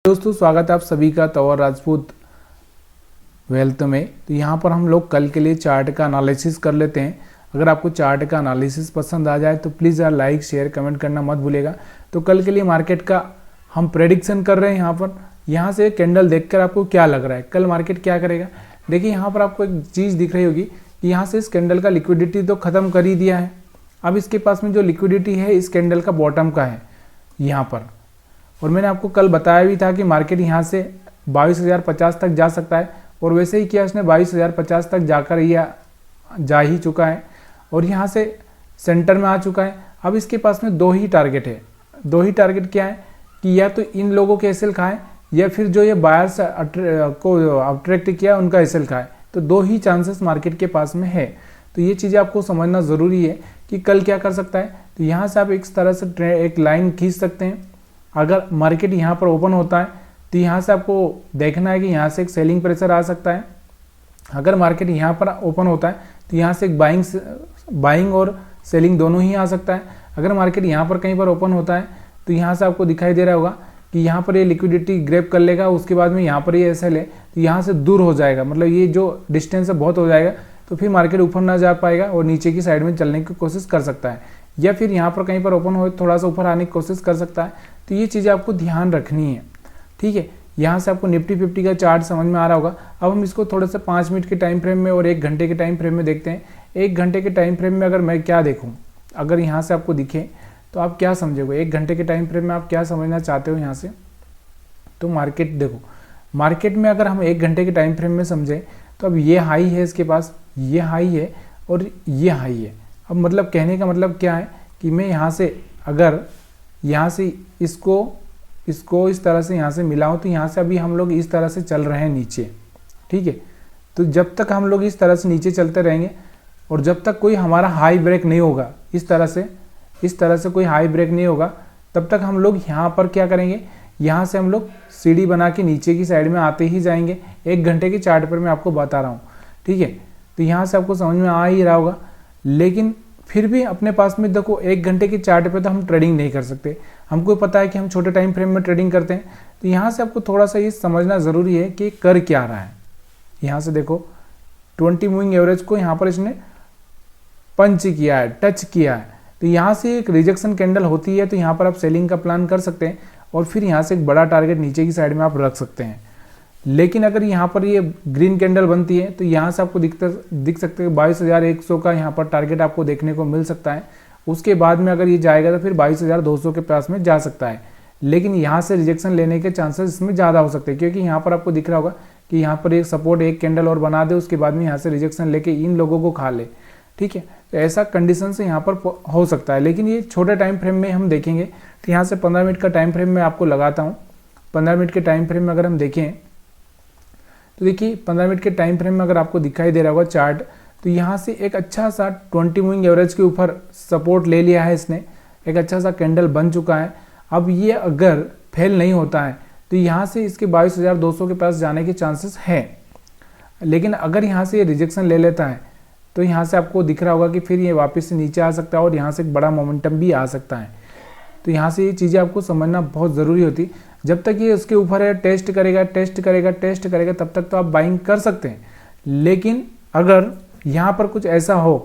दोस्तों स्वागत है आप सभी का तंवर राजपूत वेल्थ में। तो यहाँ पर हम लोग कल के लिए चार्ट का एनालिसिस कर लेते हैं। अगर आपको चार्ट का एनालिसिस पसंद आ जाए तो प्लीज़ यार लाइक शेयर कमेंट करना मत भूलिएगा। तो कल के लिए मार्केट का हम प्रेडिक्शन कर रहे हैं। यहाँ से कैंडल देखकर आपको क्या लग रहा है कल मार्केट क्या करेगा। देखिए यहाँ पर आपको एक चीज़ दिख रही होगी कि यहाँ से इस कैंडल का लिक्विडिटी तो ख़त्म कर ही दिया है। अब इसके पास में जो लिक्विडिटी है इस कैंडल का बॉटम का है यहाँ पर। और मैंने आपको कल बताया भी था कि मार्केट यहाँ से 22,050 तक जा सकता है और वैसे ही किया इसने 22,050 तक जाकर जा ही चुका है और यहाँ से सेंटर में आ चुका है। अब इसके पास में दो ही टारगेट है। दो ही टारगेट क्या है कि या तो इन लोगों के एसएल खाए या फिर जो ये बायर्स को अट्रैक्ट किया उनका एसएल खाए। तो दो ही चांसेस मार्केट के पास में है। तो ये चीज़ें आपको समझना ज़रूरी है कि कल क्या कर सकता है। तो यहाँ से आप इस तरह से एक लाइन खींच सकते हैं। अगर मार्केट यहाँ पर ओपन होता है तो यहाँ से आपको देखना है कि यहाँ से एक सेलिंग प्रेशर आ सकता है। अगर मार्केट यहाँ पर ओपन होता है तो यहाँ से एक बाइंग और सेलिंग दोनों ही आ सकता है। अगर मार्केट यहाँ पर कहीं पर ओपन होता है तो यहाँ से आपको दिखाई दे रहा होगा कि यहाँ पर ये लिक्विडिटी ग्रैब कर लेगा, उसके बाद में यहाँ पर ये एसएल है तो यहाँ से दूर हो जाएगा, मतलब ये जो डिस्टेंस है बहुत हो जाएगा। तो फिर मार्केट ऊपर ना जा पाएगा और नीचे की साइड में चलने की कोशिश कर सकता है, या फिर यहाँ पर कहीं पर ओपन हो थोड़ा सा ऊपर आने की कोशिश कर सकता है। तो ये चीज़ें आपको ध्यान रखनी है, ठीक है। यहाँ से आपको निफ्टी 50 का चार्ट समझ में आ रहा होगा। अब हम इसको थोड़ा सा 5 मिनट के टाइम फ्रेम में और 1 घंटे के टाइम फ्रेम में देखते हैं। 1 घंटे के टाइम फ्रेम में अगर मैं क्या देखूँ, अगर यहाँ से आपको दिखे तो आप क्या समझोगे। 1 घंटे के टाइम फ्रेम में आप क्या समझना चाहते हो यहाँ से। तो मार्केट देखो, मार्केट में अगर हम 1 घंटे के टाइम फ्रेम में समझें तो अब ये हाई है, इसके पास ये हाई है और ये हाई है। अब मतलब कहने का मतलब क्या है कि मैं यहाँ से अगर यहाँ से इसको इस तरह से यहाँ से मिलाऊं तो यहाँ से अभी हम लोग इस तरह से चल रहे हैं नीचे, ठीक है। तो जब तक हम लोग इस तरह से नीचे चलते रहेंगे और जब तक कोई हमारा हाई ब्रेक नहीं होगा, इस तरह से कोई हाई ब्रेक नहीं होगा, तब तक हम लोग यहाँ पर क्या करेंगे, यहाँ से हम लोग सीढ़ी बना के नीचे की साइड में आते ही जाएंगे। 1 घंटे के चार्ट पर मैं आपको बता रहा हूँ, ठीक है। तो यहाँ से आपको समझ में आ ही रहा होगा। लेकिन फिर भी अपने पास में देखो 1 घंटे के चार्ट पे तो हम ट्रेडिंग नहीं कर सकते। हमको पता है कि हम छोटे टाइम फ्रेम में ट्रेडिंग करते हैं। तो यहाँ से आपको थोड़ा सा ये समझना ज़रूरी है कि कर क्या रहा है। यहाँ से देखो 20 मूविंग एवरेज को यहाँ पर इसने पंच किया है, टच किया है। तो यहाँ से एक रिजेक्शन कैंडल होती है तो यहाँ पर आप सेलिंग का प्लान कर सकते हैं और फिर यहाँ से एक बड़ा टारगेट नीचे की साइड में आप रख सकते हैं। लेकिन अगर यहाँ पर ये ग्रीन कैंडल बनती है तो यहाँ से आपको दिख सकते हैं 22,100 का यहाँ पर टारगेट आपको देखने को मिल सकता है। उसके बाद में अगर ये जाएगा तो फिर 22,200 के पास में जा सकता है। लेकिन यहाँ से रिजेक्शन लेने के चांसेस इसमें ज़्यादा हो सकते हैं, क्योंकि यहाँ पर आपको दिख रहा होगा कि यहाँ पर एक सपोर्ट एक कैंडल और बना दे, उसके बाद में यहाँ से रिजेक्शन लेके इन लोगों को खा ले, ठीक है। तो ऐसा कंडीशन से यहाँ पर हो सकता है। लेकिन ये छोटे टाइम फ्रेम में हम देखेंगे तो यहाँ से 15 मिनट का टाइम फ्रेम में आपको लगाता हूँ। 15 मिनट के टाइम फ्रेम में अगर हम देखें तो देखिए 15 मिनट के टाइम फ्रेम में अगर आपको दिखाई दे रहा होगा चार्ट, तो यहाँ से एक अच्छा सा 20 मूविंग एवरेज के ऊपर सपोर्ट ले लिया है इसने, एक अच्छा सा कैंडल बन चुका है। अब ये अगर फेल नहीं होता है तो यहाँ से इसके 22,200 के पास जाने के चांसेस है। लेकिन अगर यहाँ से ये रिजेक्शन ले लेता है तो यहाँ से आपको दिख रहा होगा कि फिर ये वापस से नीचे आ सकता है और यहाँ से एक बड़ा मोमेंटम भी आ सकता है। तो यहाँ से ये चीज़ें आपको समझना बहुत ज़रूरी होती। जब तक ये उसके ऊपर है टेस्ट करेगा तब तक तो आप बाइंग कर सकते हैं। लेकिन अगर यहाँ पर कुछ ऐसा हो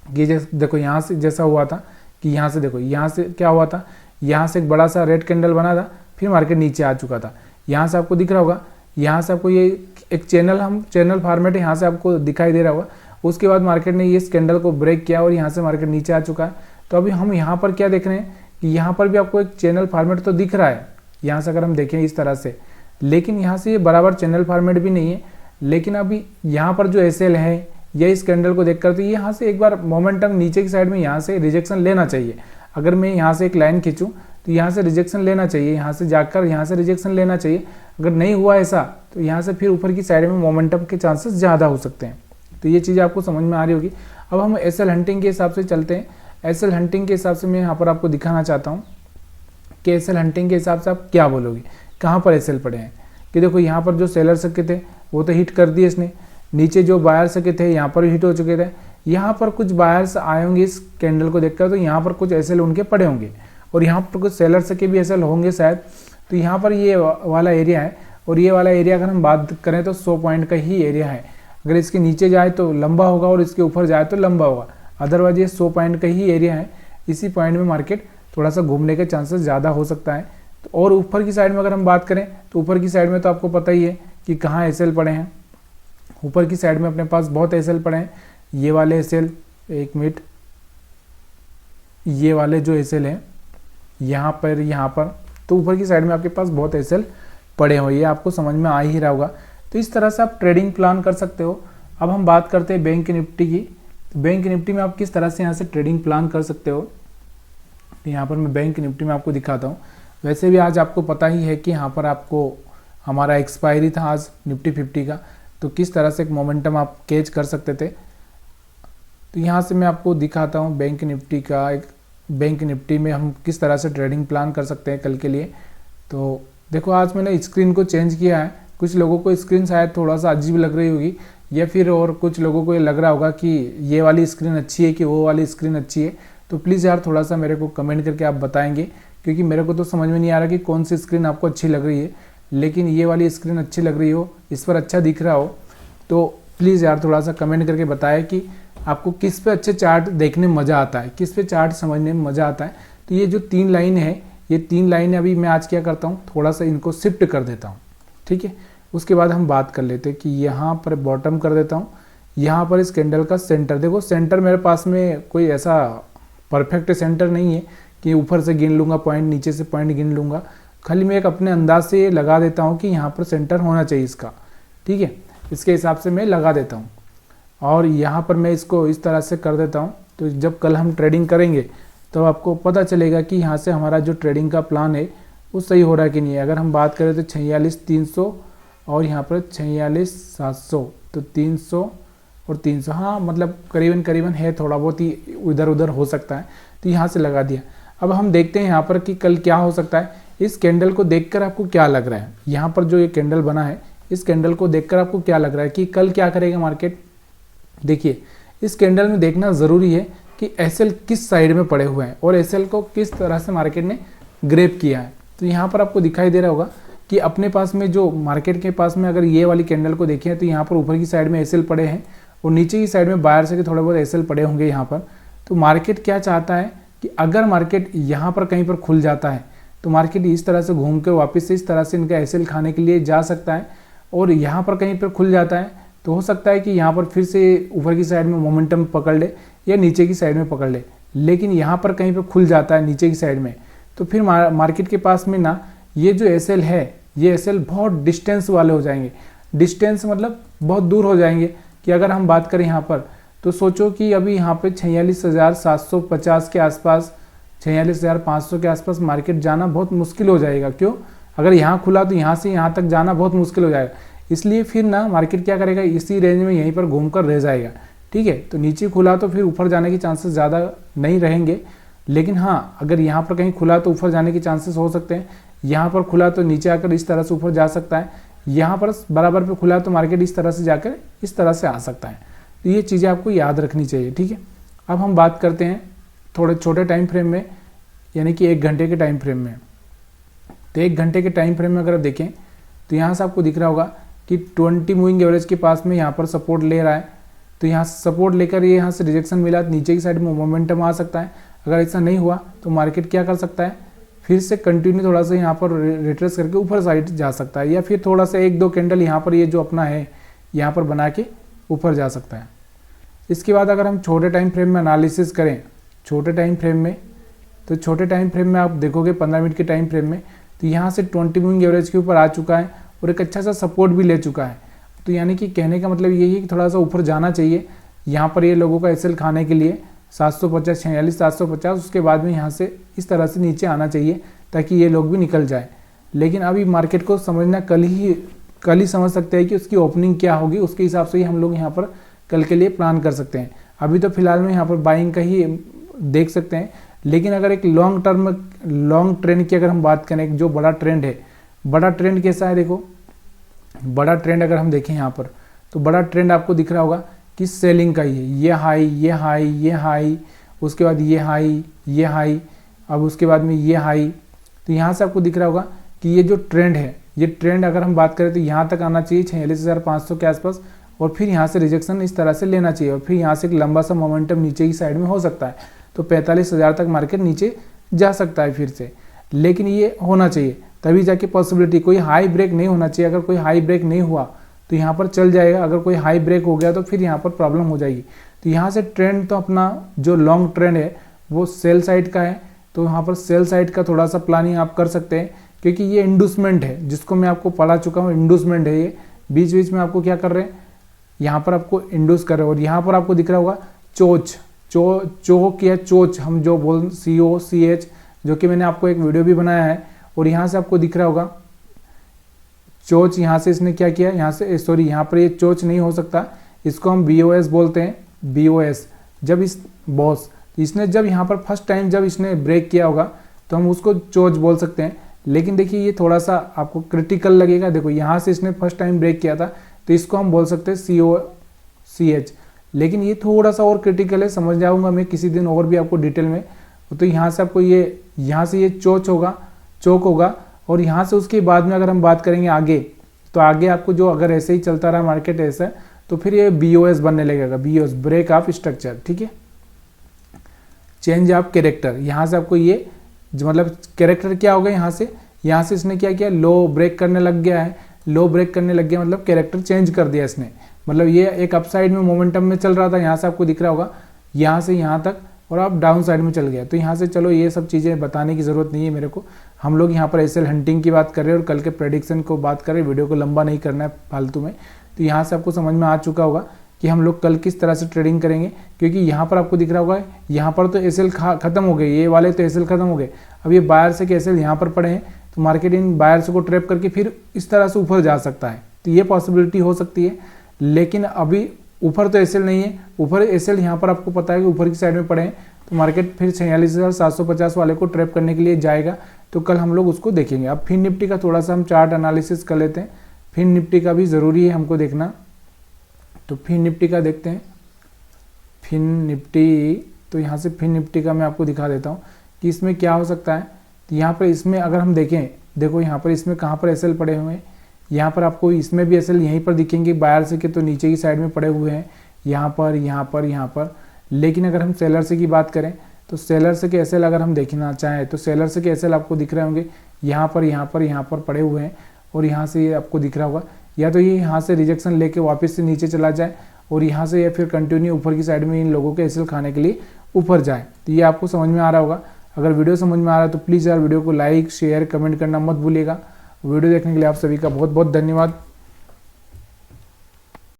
कि देखो यहाँ से जैसा हुआ था कि यहाँ से देखो यहाँ से क्या हुआ था, यहाँ से एक बड़ा सा रेड कैंडल बना था, फिर मार्केट नीचे आ चुका था। यहाँ से आपको दिख रहा होगा, यहाँ से आपको ये एक चैनल फॉर्मेट यहाँ से आपको दिखाई दे रहा होगा। उसके बाद मार्केट ने इस कैंडल को ब्रेक किया और यहाँ से मार्केट नीचे आ चुका है। तो अभी हम यहाँ पर क्या देख रहे हैं कि यहाँ पर भी आपको एक चैनल फॉर्मेट तो दिख रहा है यहाँ से अगर हम देखें इस तरह से, लेकिन यहाँ से ये बराबर चैनल फॉर्मेट भी नहीं है। लेकिन अभी यहाँ पर जो एसएल है या इस कैंडल को देखकर तो यहाँ से एक बार मोमेंटम नीचे की साइड में यहाँ से रिजेक्शन लेना चाहिए। अगर मैं यहाँ से एक लाइन खींचूँ तो यहाँ से रिजेक्शन लेना चाहिए, यहाँ से जाकर यहाँ से रिजेक्शन लेना चाहिए। अगर नहीं हुआ ऐसा तो यहाँ से फिर ऊपर की साइड में मोमेंटम के चांसेस ज़्यादा हो सकते हैं। तो ये चीज़ें आपको समझ में आ रही होगी। अब हम एसएल हंटिंग के हिसाब से चलते हैं। एसएल हंटिंग के हिसाब से मैं यहाँ पर आपको दिखाना चाहता हूँ कि एसएल हंटिंग के हिसाब से आप क्या बोलोगे, कहाँ पर एसएल पड़े हैं। कि देखो यहाँ पर जो सेलर सके थे वो तो हिट कर दिए इसने, नीचे जो बायर सके थे यहाँ पर हिट हो चुके थे। यहाँ पर कुछ बायर्स आए होंगे इस कैंडल को देखकर, तो यहाँ पर कुछ एसएल उनके पड़े होंगे और यहाँ पर कुछ सेलर सके भी एसएल होंगे शायद। तो यहाँ पर ये वाला एरिया है, और ये वाला एरिया अगर हम बात करें तो 100 पॉइंट का ही एरिया है। अगर इसके नीचे जाए तो लंबा होगा और इसके ऊपर जाए तो लंबा होगा, अदरवाइज ये 100 पॉइंट का ही एरिया है। इसी पॉइंट में मार्केट थोड़ा सा घूमने के चांसेस ज़्यादा हो सकता है। तो और ऊपर की साइड में अगर हम बात करें तो ऊपर की साइड में तो आपको पता ही है कि कहाँ एसएल पड़े हैं। ऊपर की साइड में अपने पास बहुत एसएल पड़े हैं। ये वाले एसएल, एक मिनट, ये वाले जो एसएल हैं यहाँ पर, तो ऊपर की साइड में आपके पास बहुत एसएल पड़े हो, ये आपको समझ में आ ही रहा होगा। तो इस तरह से आप ट्रेडिंग प्लान कर सकते हो। अब हम बात करते हैं बैंक निफ्टी की। तो बैंक निफ्टी में आप किस तरह से यहाँ से ट्रेडिंग प्लान कर सकते हो, तो यहाँ पर मैं बैंक निफ्टी में आपको दिखाता हूँ। वैसे भी आज आपको पता ही है कि यहाँ पर आपको हमारा एक्सपायरी था आज निफ्टी 50 का, तो किस तरह से एक मोमेंटम आप कैच कर सकते थे। तो यहाँ से मैं आपको दिखाता हूँ बैंक निफ्टी का, एक बैंक निफ्टी में हम किस तरह से ट्रेडिंग प्लान कर सकते हैं कल के लिए। तो देखो आज मैंने स्क्रीन को चेंज किया है। कुछ लोगों को स्क्रीन शायद थोड़ा सा अजीब लग रही होगी, या फिर और कुछ लोगों को ये लग रहा होगा कि ये वाली स्क्रीन अच्छी है कि वो वाली स्क्रीन अच्छी है। तो प्लीज़ यार थोड़ा सा मेरे को कमेंट करके आप बताएंगे, क्योंकि मेरे को तो समझ में नहीं आ रहा कि कौन सी स्क्रीन आपको अच्छी लग रही है। लेकिन ये वाली स्क्रीन अच्छी लग रही हो, इस पर अच्छा दिख रहा हो, तो प्लीज़ यार थोड़ा सा कमेंट करके बताएं कि आपको किस पे अच्छे चार्ट देखने में मज़ा आता है, किस पे चार्ट समझने में मज़ा आता है। तो ये जो 3 लाइन है, ये 3 लाइन अभी मैं आज क्या करता हूँ, थोड़ा सा इनको शिफ्ट कर देता हूँ, ठीक है। उसके बाद हम बात कर लेते हैं कि यहाँ पर बॉटम कर देता हूँ। यहाँ पर इस कैंडल का सेंटर, देखो सेंटर मेरे पास में कोई ऐसा परफेक्ट सेंटर नहीं है कि ऊपर से गिन लूँगा पॉइंट, नीचे से पॉइंट गिन लूँगा। खाली मैं एक अपने अंदाज से लगा देता हूँ कि यहाँ पर सेंटर होना चाहिए इसका, ठीक है। इसके हिसाब से मैं लगा देता हूँ, और यहाँ पर मैं इसको इस तरह से कर देता हूँ। तो जब कल हम ट्रेडिंग करेंगे तो आपको पता चलेगा कि यहाँ से हमारा जो ट्रेडिंग का प्लान है वो सही हो रहा है कि नहीं है। अगर हम बात करें तो 46,300 और यहाँ पर 46,700, तो 300 और 300, हाँ मतलब करीबन है, थोड़ा बहुत ही इधर उधर हो सकता है। तो यहाँ से लगा दिया। अब हम देखते हैं यहाँ पर कि कल क्या हो सकता है। इस कैंडल को देखकर आपको क्या लग रहा है, यहाँ पर जो ये कैंडल बना है, इस कैंडल को देखकर आपको क्या लग रहा है कि कल क्या करेगा मार्केट। देखिए इस कैंडल में देखना ज़रूरी है कि एसएल किस साइड में पड़े हुए हैं और एसएल को किस तरह से मार्केट ने ग्रैब किया है। तो यहाँ पर आपको दिखाई दे रहा होगा कि अपने पास में जो मार्केट के पास में अगर ये वाली कैंडल को देखें तो यहाँ पर ऊपर की साइड में एसएल पड़े हैं और नीचे की साइड में बायर से के थोड़े बहुत एसएल पड़े होंगे यहाँ पर। तो मार्केट क्या चाहता है कि अगर मार्केट यहाँ पर कहीं पर खुल जाता है तो मार्केट इस तरह से घूम कर वापस से इस तरह से इनका एसएल खाने के लिए जा सकता है, और यहाँ पर कहीं पर खुल जाता है तो हो सकता है कि यहाँ पर फिर से ऊपर की साइड में मोमेंटम पकड़ ले या नीचे की साइड में पकड़ ले। लेकिन यहाँ पर कहीं पर खुल जाता है नीचे की साइड में, तो फिर मार्केट के पास में ना ये जो एसएल है, ये एसएल बहुत डिस्टेंस वाले हो जाएंगे। डिस्टेंस मतलब बहुत दूर हो जाएंगे। कि अगर हम बात करें यहाँ पर तो सोचो कि अभी यहाँ पे 46,750 के आसपास, 46,500 के आसपास मार्केट जाना बहुत मुश्किल हो जाएगा। क्यों? अगर यहाँ खुला तो यहाँ से यहाँ तक जाना बहुत मुश्किल हो जाएगा। इसलिए फिर ना मार्केट क्या करेगा, इसी रेंज में यहीं पर घूम कर रह जाएगा, ठीक है। तो नीचे खुला तो फिर ऊपर जाने के चांसेस ज़्यादा नहीं रहेंगे। लेकिन हाँ, अगर यहाँ पर कहीं खुला तो ऊपर जाने के चांसेस हो सकते हैं। यहाँ पर खुला तो नीचे आकर इस तरह से ऊपर जा सकता है। यहाँ पर बराबर पे खुला तो मार्केट इस तरह से जाकर इस तरह से आ सकता है। तो ये चीज़ें आपको याद रखनी चाहिए, ठीक है। अब हम बात करते हैं थोड़े छोटे टाइम फ्रेम में, यानी कि 1 घंटे के टाइम फ्रेम में। तो 1 घंटे के टाइम फ्रेम में अगर आप देखें तो यहाँ से आपको दिख रहा होगा कि 20 मूविंग एवरेज के पास में यहाँ पर सपोर्ट ले रहा है। तो यहाँ से सपोर्ट लेकर ये यहाँ से रिजेक्शन मिला तो नीचे की साइड में मोमेंटम आ सकता है। अगर ऐसा नहीं हुआ तो मार्केट क्या कर सकता है, फिर से कंटिन्यू थोड़ा सा यहाँ पर रिट्रेस करके ऊपर साइड जा सकता है, या फिर थोड़ा सा 1-2 कैंडल यहाँ पर ये जो अपना है यहाँ पर बना के ऊपर जा सकता है। इसके बाद अगर हम छोटे टाइम फ्रेम में एनालिसिस करें, छोटे टाइम फ्रेम में, तो छोटे टाइम फ्रेम में आप देखोगे 15 मिनट के टाइम फ्रेम में तो यहाँ से 20 मूविंग एवरेज के ऊपर आ चुका है और एक अच्छा सा सपोर्ट भी ले चुका है। तो यानी कि कहने का मतलब यही है कि थोड़ा सा ऊपर जाना चाहिए यहाँ पर ये लोगों का एसएल खाने के लिए 750, 46,750। उसके बाद में यहाँ से इस तरह से नीचे आना चाहिए ताकि ये लोग भी निकल जाए। लेकिन अभी मार्केट को समझना कल ही समझ सकते हैं कि उसकी ओपनिंग क्या होगी, उसके हिसाब से ही हम लोग यहाँ पर कल के लिए प्लान कर सकते हैं। अभी तो फिलहाल में यहाँ पर बाइंग का ही देख सकते हैं। लेकिन अगर एक लॉन्ग ट्रेंड की अगर हम बात करें, जो बड़ा ट्रेंड है, बड़ा ट्रेंड कैसा है, देखो बड़ा ट्रेंड अगर हम देखें यहाँ पर तो बड़ा ट्रेंड आपको दिख रहा होगा कि सेलिंग का ही है। ये हाई, ये हाई, ये हाई, उसके बाद ये हाई, ये हाई, अब उसके बाद में ये हाई। तो यहाँ से आपको दिख रहा होगा कि ये जो ट्रेंड है, ये ट्रेंड अगर हम बात करें तो यहाँ तक आना चाहिए 46,500 के आसपास, और फिर यहाँ से रिजेक्शन इस तरह से लेना चाहिए, और फिर यहाँ से एक लंबा सा मोमेंटम नीचे की साइड में हो सकता है। तो 45,000 तक मार्केट नीचे जा सकता है फिर से, लेकिन ये होना चाहिए तभी जाके पॉसिबिलिटी। कोई हाई ब्रेक नहीं होना चाहिए। अगर कोई हाई ब्रेक नहीं हुआ तो यहाँ पर चल जाएगा, अगर कोई हाई ब्रेक हो गया तो फिर यहाँ पर प्रॉब्लम हो जाएगी। तो यहाँ से ट्रेंड तो अपना जो लॉन्ग ट्रेंड है वो सेल साइड का है, तो यहाँ पर सेल साइड का थोड़ा सा प्लानिंग आप कर सकते हैं, क्योंकि ये इंडूसमेंट है जिसको मैं आपको पढ़ा चुका हूँ। इंडूसमेंट है ये, बीच बीच में आपको क्या कर रहे हैं, यहाँ पर आपको इंडूस कर रहे हैं। और यहाँ पर आपको दिख रहा होगा चोच, चोक या चोच हम जो बोल COCH, जो कि मैंने आपको एक वीडियो भी बनाया है। और यहाँ से आपको दिख रहा होगा चोच, यहाँ से इसने क्या किया, यहाँ से सॉरी यहाँ पर ये चोच नहीं हो सकता, इसको हम BOS बोलते हैं, BOS। जब इस बॉस इसने जब यहाँ पर फर्स्ट टाइम जब इसने ब्रेक किया होगा तो हम उसको चोच बोल सकते हैं। लेकिन देखिए ये थोड़ा सा आपको क्रिटिकल लगेगा। देखो यहाँ से इसने फर्स्ट टाइम ब्रेक किया था तो इसको हम बोल सकते हैं COCH, लेकिन ये थोड़ा सा और क्रिटिकल है, समझ जाऊंगा मैं किसी दिन और भी आपको डिटेल में। तो यहाँ से आपको ये यहाँ से ये चोक होगा। और यहाँ से उसके बाद में अगर हम बात करेंगे आगे, तो आगे आपको जो अगर ऐसे ही चलता रहा मार्केट ऐसा, तो फिर ये BOS बनने लगेगा, BOS ब्रेक ऑफ स्ट्रक्चर, ठीक है, चेंज ऑफ कैरेक्टर। यहाँ से आपको ये मतलब कैरेक्टर क्या होगा, यहाँ से इसने क्या किया, लो ब्रेक करने लग गया है। लो ब्रेक करने लग गया मतलब कैरेक्टर चेंज कर दिया इसने, मतलब ये एक अपसाइड में मोमेंटम में चल रहा था, यहाँ से आपको दिख रहा होगा यहाँ से यहाँ तक, और आप डाउन साइड में चल गया। तो यहाँ से चलो ये सब चीज़ें बताने की ज़रूरत नहीं है मेरे को। हम लोग यहाँ पर SL हंटिंग की बात कर रहे हैं और कल के प्रेडिक्शन को बात कर रहे हैं, वीडियो को लंबा नहीं करना है फालतू में। तो यहाँ से आपको समझ में आ चुका होगा कि हम लोग कल किस तरह से ट्रेडिंग करेंगे, क्योंकि यहाँ पर आपको दिख रहा होगा यहाँ पर तो SL खत्म हो गए, ये वाले तो SL खत्म हो गए। अब ये बायर से के SL यहाँ पर पड़े हैं, तो मार्केट इन बायर्स को ट्रैप करके फिर इस तरह से ऊपर जा सकता है। तो ये पॉसिबिलिटी हो सकती है, लेकिन अभी ऊपर तो SL नहीं है। ऊपर SL यहाँ पर आपको पता है कि ऊपर की साइड में पड़े हैं, तो मार्केट फिर 46,750 वाले को ट्रैप करने के लिए जाएगा। तो कल हम लोग उसको देखेंगे। अब फिन निफ्टी का थोड़ा सा हम चार्ट एनालिसिस कर लेते हैं। फिन निफ्टी का भी ज़रूरी है हमको देखना, तो फिन निफ्टी का देखते हैं। फिन निफ्टी, तो यहाँ से फिन निफ्टी का मैं आपको दिखा देता हूँ कि इसमें क्या हो सकता है। तो यहाँ पर इसमें अगर हम देखें, देखो यहाँ पर इसमें कहाँ पर SL पड़े हुए हैं, यहाँ पर आपको इसमें भी SL यहीं पर दिखेंगे, बायर से के तो नीचे की साइड में पड़े हुए हैं, यहाँ पर। लेकिन अगर हम सेलर से की बात करें तो सेलर से के SL अगर हम देखना चाहें तो सेलर से के SL आपको दिख रहे होंगे यहाँ पर पड़े हुए हैं, और यहाँ से ये आपको दिख रहा होगा, या तो ये यहाँ से रिजेक्शन लेके वापस से नीचे चला जाए, और यहाँ से या फिर कंटिन्यू ऊपर की साइड में इन लोगों के SL खाने के लिए ऊपर जाए। तो ये आपको समझ में आ रहा होगा। अगर वीडियो समझ में आ रहा है तो प्लीज़ यार वीडियो को लाइक शेयर कमेंट करना मत भूलिएगा। वीडियो देखने के लिए आप सभी का बहुत बहुत धन्यवाद।